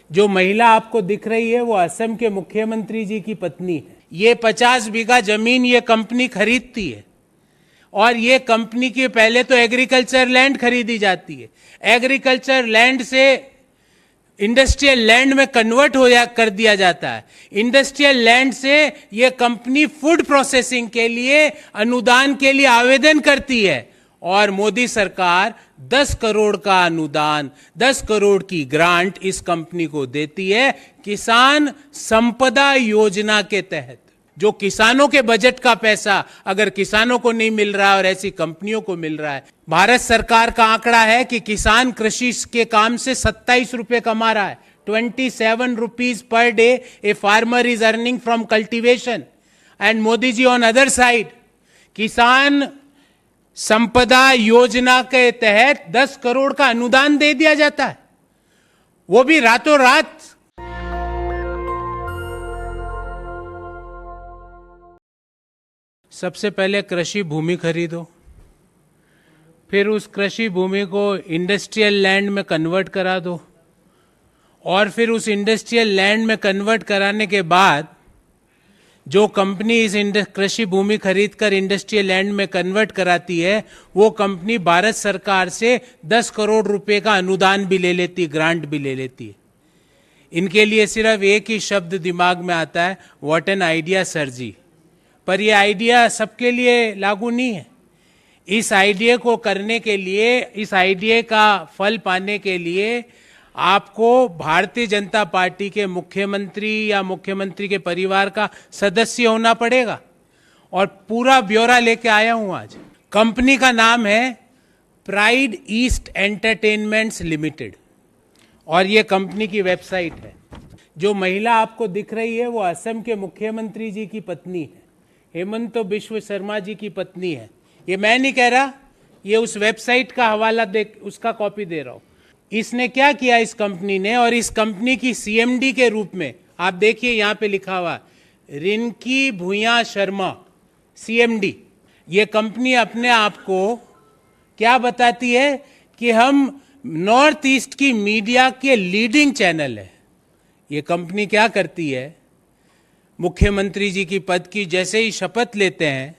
जो महिला आपको दिख रही है वो असम के मुख्यमंत्री जी की पत्नी है। ये 50 बीघा जमीन ये कंपनी खरीदती है और ये कंपनी की पहले तो एग्रीकल्चर लैंड खरीदी जाती है, एग्रीकल्चर लैंड से इंडस्ट्रियल लैंड में कन्वर्ट कर दिया जाता है। इंडस्ट्रियल लैंड से ये कंपनी फूड प्रोसेसिंग के लिए अनुदान के लिए आवेदन करती है और मोदी सरकार 10 करोड़ का अनुदान, 10 करोड़ की ग्रांट इस कंपनी को देती है किसान संपदा योजना के तहत। जो किसानों के बजट का पैसा अगर किसानों को नहीं मिल रहा है और ऐसी कंपनियों को मिल रहा है। भारत सरकार का आंकड़ा है कि किसान कृषि के काम से 27 रुपए कमा रहा है। 27 rupees per day a farmer is earning from cultivation. And Modi ji on other side Kisan Sampada योजना के तहत 10 करोड़ का अनुदान दे दिया जाता है, वो भी रातों रात। सबसे पहले कृषि भूमि खरीदो, फिर उस कृषि भूमि को इंडस्ट्रियल लैंड में कन्वर्ट करा दो और फिर उस इंडस्ट्रियल लैंड में कन्वर्ट कराने के बाद जो कंपनी इस कृषि भूमि खरीदकर इंडस्ट्रियल लैंड में कन्वर्ट कराती है वो कंपनी भारत सरकार से 10 करोड़ रुपए का अनुदान भी ले लेती, ग्रांट भी ले लेती है। इनके लिए सिर्फ एक ही शब्द दिमाग में आता है, व्हाट एन आइडिया सर जी। पर ये आइडिया सबके लिए लागू नहीं है। इस आइडिया को करने के लिए, इस आइडिया का फल पाने के लिए आपको भारतीय जनता पार्टी के मुख्यमंत्री या मुख्यमंत्री के परिवार का सदस्य होना पड़ेगा। और पूरा ब्यौरा लेके आया हूं आज। कंपनी का नाम है प्राइड ईस्ट एंटरटेनमेंट्स लिमिटेड और ये कंपनी की वेबसाइट है। जो महिला आपको दिख रही है वो असम के मुख्यमंत्री जी की पत्नी है, हेमंत बिश्व शर्मा जी की पत्नी है। ये मैं नहीं कह रहा, ये उस वेबसाइट का हवाला दे, उसका कॉपी दे रहा हूं। इसने क्या किया इस कंपनी ने, और इस कंपनी की सीएमडी के रूप में आप देखिए यहां पे लिखा हुआ रिंकी भूया शर्मा सीएमडी। ये कंपनी अपने आप को क्या बताती है कि हम नॉर्थ ईस्ट की मीडिया के लीडिंग चैनल है। ये कंपनी क्या करती है, मुख्यमंत्री जी की पद की जैसे ही शपथ लेते हैं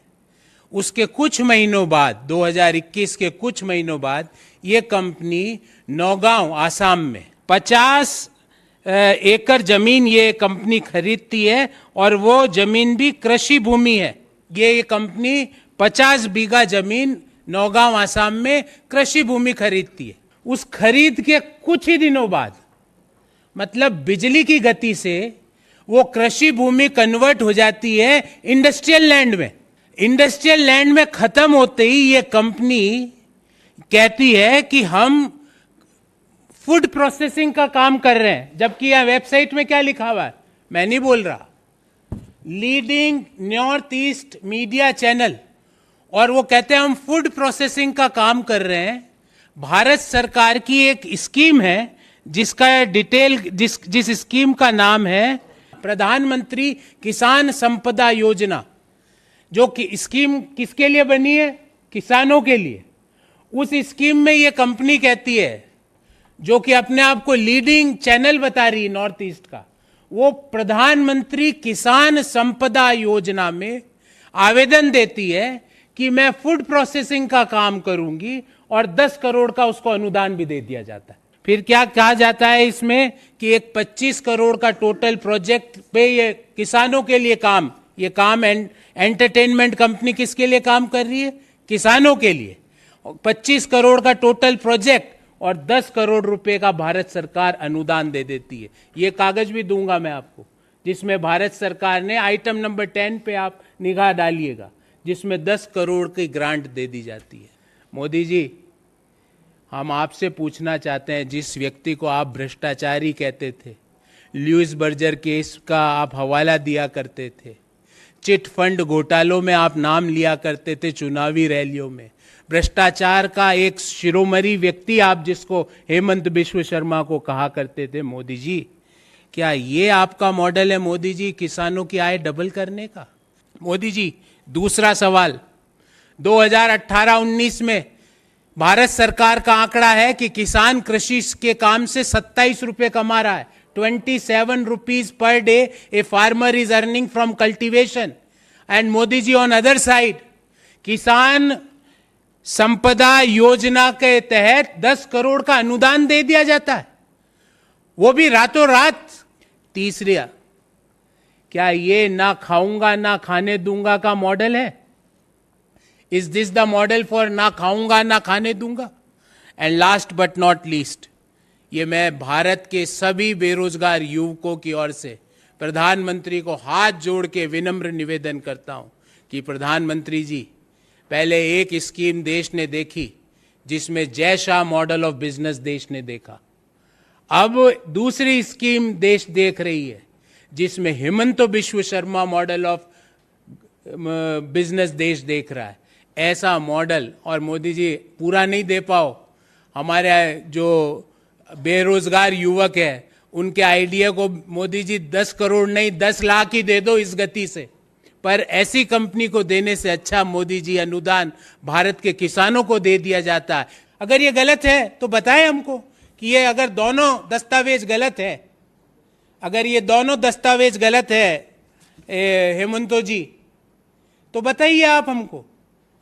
उसके कुछ महीनों बाद, 2021 के कुछ महीनों बाद, ये कंपनी नौगांव आसाम में 50 एकड़ जमीन ये कंपनी खरीदती है और वो जमीन भी कृषि भूमि है। ये कंपनी 50 बीघा जमीन नौगांव आसाम में कृषि भूमि खरीदती है। उस खरीद के कुछ ही दिनों बाद, मतलब बिजली की गति से वो कृषि भूमि कन्वर्ट हो जाती है इंडस्ट्रियल लैंड में। इंडस्ट्रियल लैंड में खत्म होते ही ये कंपनी कहती है कि हम फूड प्रोसेसिंग का काम कर रहे हैं, जबकि यह वेबसाइट में क्या लिखा हुआ है, मैं नहीं बोल रहा, leading north east media channel. और वो कहते हैं हम फूड प्रोसेसिंग का काम कर रहे हैं। भारत सरकार की एक स्कीम है जिसका डिटेल जिस स्कीम का नाम है प्रधानमंत्री किसान संपदा योजना, जो कि स्कीम किसके लिए बनी है, किसानों के लिए। उस स्कीम में ये कंपनी कहती है, जो कि अपने आप को लीडिंग चैनल बता रही है नॉर्थ ईस्ट का, वो प्रधानमंत्री किसान संपदा योजना में आवेदन देती है कि मैं फूड प्रोसेसिंग का काम करूंगी और 10 करोड़ का उसको अनुदान भी दे दिया जाता है। फिर क्या कहा जाता है इसमें कि एक 25 करोड़ का टोटल प्रोजेक्ट पे ये किसानों के लिए काम, ये काम एंटरटेनमेंट कंपनी किसके लिए काम कर रही है, किसानों के लिए। 25 करोड़ का टोटल प्रोजेक्ट और 10 करोड़ रुपए का भारत सरकार अनुदान दे देती है। ये कागज भी दूंगा मैं आपको, जिसमें भारत सरकार ने आइटम नंबर 10 पे आप निगाह डालिएगा, जिसमें 10 करोड़ की ग्रांट दे दी जाती है। मोदी जी, हम आपसे पूछना चाहते हैं, जिस व्यक्ति को आप भ्रष्टाचारी कहते थे, ल्यूइस बर्जर केस का आप हवाला दिया करते थे, चिट फंड घोटालों में आप नाम लिया करते थे चुनावी रैलियों में, भ्रष्टाचार का एक शिरोमणि व्यक्ति आप जिसको हेमंत बिश्व शर्मा को कहा करते थे, मोदी जी, क्या ये आपका मॉडल है मोदी जी किसानों की आय डबल करने का? मोदी जी, दूसरा सवाल, 2018-19 में भारत सरकार का आंकड़ा है कि किसान कृषि के काम से 27 रुपए कमा रहा है, 27 rupees per day a farmer is earning from cultivation. And Modi ji on other side, किसान संपदा योजना के तहत 10 करोड़ का अनुदान दे दिया जाता है, वो भी रातों रात। तीसरा, क्या ये ना खाऊंगा ना खाने दूंगा का मॉडल है? Is this the model for ना खाऊंगा ना खाने दूंगा? And last but not least, ये मैं भारत के सभी बेरोजगार युवकों की ओर से प्रधानमंत्री को हाथ जोड़ के विनम्र निवेदन करता हूं कि प्रधानमंत्री जी, पहले एक स्कीम देश ने देखी जिसमें Jay Shah model of business देश ने देखा, अब दूसरी स्कीम देश देख रही है जिसमें Himanta Biswa Sharma model of business देश देख रहा है। ऐसा मॉडल, और मोदी जी पूरा नहीं दे पाओ, हमारे जो बेरोजगार युवक है उनके आइडिया को मोदी जी 10 करोड़ नहीं 10 लाख ही दे दो इस गति से, पर ऐसी कंपनी को देने से अच्छा मोदी जी अनुदान भारत के किसानों को दे दिया जाता है। अगर ये गलत है तो बताएं हमको कि ये अगर दोनों दस्तावेज गलत है, अगर ये दोनों दस्तावेज गलत है हेमंतो जी, तो बताइए आप हमको।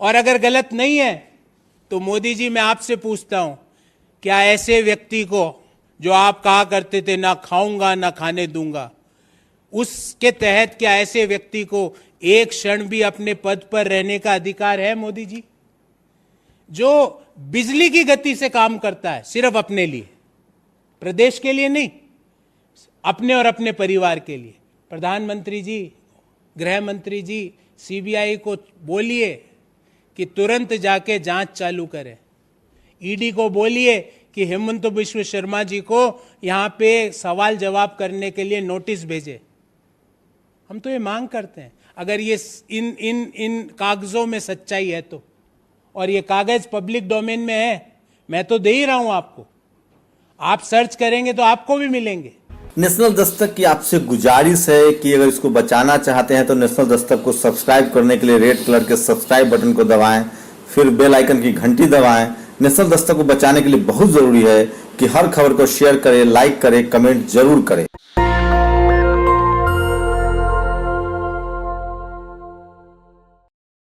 और अगर गलत नहीं है तो मोदी जी मैं आपसे पूछता हूं, क्या ऐसे व्यक्ति को जो आप कहा करते थे ना खाऊंगा ना खाने दूंगा, उसके तहत क्या ऐसे व्यक्ति को एक क्षण भी अपने पद पर रहने का अधिकार है? मोदी जी जो बिजली की गति से काम करता है सिर्फ अपने लिए, प्रदेश के लिए नहीं, अपने और अपने परिवार के लिए। प्रधानमंत्री जी, गृह मंत्री जी, सीबीआई को बोलिए कि तुरंत जाके जांच चालू करें। ईडी को बोलिए कि हेमंत बिश्व शर्मा जी को यहां पे सवाल जवाब करने के लिए नोटिस भेजे। हम तो ये मांग करते हैं, अगर ये इन कागजों में सच्चाई है तो, और ये कागज पब्लिक डोमेन में है, मैं तो दे ही रहा हूं आपको, आप सर्च करेंगे तो आपको भी मिलेंगे। नेशनल दस्तक की आपसे गुजारिश है कि अगर इसको बचाना चाहते हैं तो नेशनल दस्तक को सब्सक्राइब करने के लिए रेड कलर के सब्सक्राइब बटन को दबाएं, फिर बेल आइकन की घंटी दबाएं। नेशनल दस्तक को बचाने के लिए बहुत जरूरी है कि हर खबर को शेयर करें, लाइक करें, कमेंट जरूर करें।